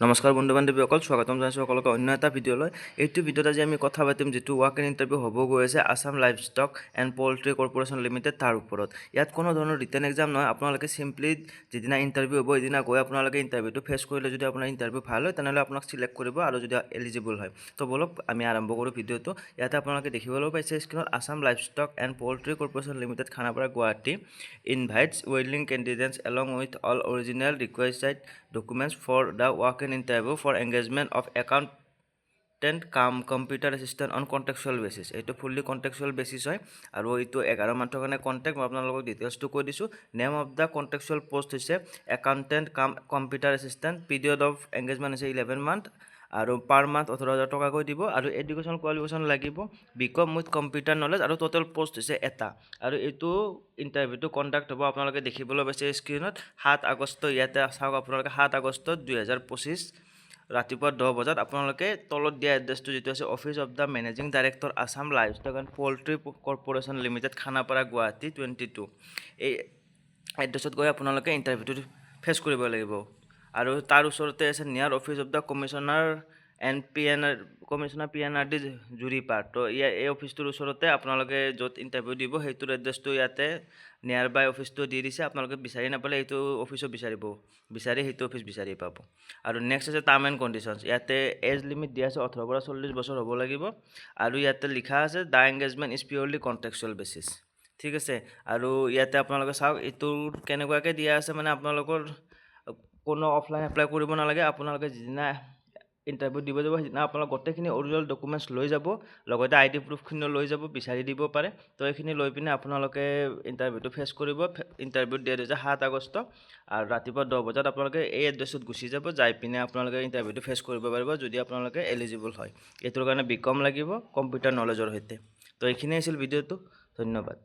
নমস্কাৰ বন্ধু বান্ধৱীসকল, স্বাগতম জনাইছোঁ সকলোকে অন্য এটা ভিডিঅ'লৈ। এইটো ভিডিঅ'ত আজি আমি কথা পাতিম যিটো ৱাক ইন ইণ্টাৰভিউ হ'ব গৈ আছে Assam livestock and poultry corporation limited তাৰ ওপৰত। ইয়াত কোনো ধৰণৰ ৰিটেন এক্সাম নহয়, আপোনালোকে চিম্পলি যিদিনা ইণ্টাৰভিউ হ'ব সেইদিনা গৈ আপোনালোকে ইণ্টাৰভিউটো ফেচ কৰিলে যদি আপোনাৰ ইণ্টাৰভিউ ভাল হয় তেনেহ'লে আপোনাক চিলেক্ট কৰিব আৰু যদি এলিজিবল হয়। তো বলক আমি আৰম্ভ কৰোঁ ভিডিঅ'টো। ইয়াতে আপোনালোকে দেখিবলৈ পাইছে স্ক্ৰীনত Assam livestock and poultry corporation limited Khanapara Guwahati invites willing candidates along with all original requested documents for the walk-in interview for engagement of accountant কাম computer assistant on contractual basis. এইটো ফুল্লি কণ্টেক্সুৱেল বেচিছ হয় আৰু এইটো 11 মান্থৰ কাৰণে কণ্টেক্ট। মই আপোনালোকক ডিটেইলছটো কৈ দিছোঁ। Name of the contractual post হৈছে একাউণ্টেণ্ট কাম computer assistant. Period of engagement হৈছে 11 মান্থ আৰু পাৰ মান্থ 18,000 টকাকৈ দিব আৰু এডুকেশ্যন কোৱালিফিকেশ্যন লাগিব বিকম উইথ কম্পিউটাৰ নলেজ আৰু টোটেল পষ্ট হৈছে এটা। আৰু এইটো ইণ্টাৰভিউটো কণ্ডাক্ট হ'ব আপোনালোকে দেখিবলৈ পাইছে স্ক্ৰীনত 7 আগষ্ট। ইয়াতে চাওক আপোনালোকে 7 আগষ্ট 2025 ৰাতিপুৱা 10 বজাত আপোনালোকে তলত দিয়া এড্ৰেছটো যিটো আছে office of the managing director Assam livestock and poultry corporation limited Khanapara Guwahati 22 এই এড্ৰেছত গৈ আপোনালোকে ইণ্টাৰভিউটো ফেচ কৰিব লাগিব। আৰু তাৰ ওচৰতে আছে নিয়াৰ office of the commissioner PNRD Juripar. তো এই অফিচটোৰ ওচৰতে আপোনালোকে য'ত ইণ্টাৰভিউ দিব সেইটোৰ এড্ৰেছটো ইয়াতে নিয়াৰ বাই অফিচটো দি দিছে। আপোনালোকে বিচাৰি নাপালে এইটো অফিচো বিচাৰি সেইটো অফিচ বিচাৰি পাব। আৰু নেক্সট আছে টাৰ্ম এণ্ড কণ্ডিশ্যনছ। ইয়াতে এজ লিমিট দিয়া আছে 18 পৰা 40 বছৰ হ'ব লাগিব আৰু ইয়াতে লিখা আছে the engagement is purely contractual basis. ঠিক আছে। আৰু ইয়াতে আপোনালোকে চাওক এইটোৰ কেনেকুৱাকৈ দিয়া আছে, মানে আপোনালোকৰ কোনো অফলাইন এপ্লাই কৰিব নালাগে। আপোনালোকে যিদিনা ইণ্টাৰভিউ দিব যাব সেইদিনা আপোনালোক গোটেইখিনি অৰিজিনেল ডকুমেণ্টছ লৈ যাব, লগতে ID প্ৰুফখিনিও লৈ যাব, বিচাৰি দিব পাৰে। তো এইখিনি লৈ পিনে আপোনালোকে ইণ্টাৰভিউটো ফেচ কৰিব। ইণ্টাৰভিউ ডেট হৈছে 7 আগষ্ট আৰু ৰাতিপুৱা 10 বজাত আপোনালোকে এই এড্ৰেছত গুচি যাব, যাই পিনে আপোনালোকে ইণ্টাৰভিউটো ফেচ কৰিব পাৰিব যদি আপোনালোকে এলিজিবল হয়। এইটোৰ কাৰণে বিকম লাগিব কম্পিউটাৰ নলেজৰ সৈতে। তো এইখিনিয়ে আছিল ভিডিঅ'টো। ধন্যবাদ।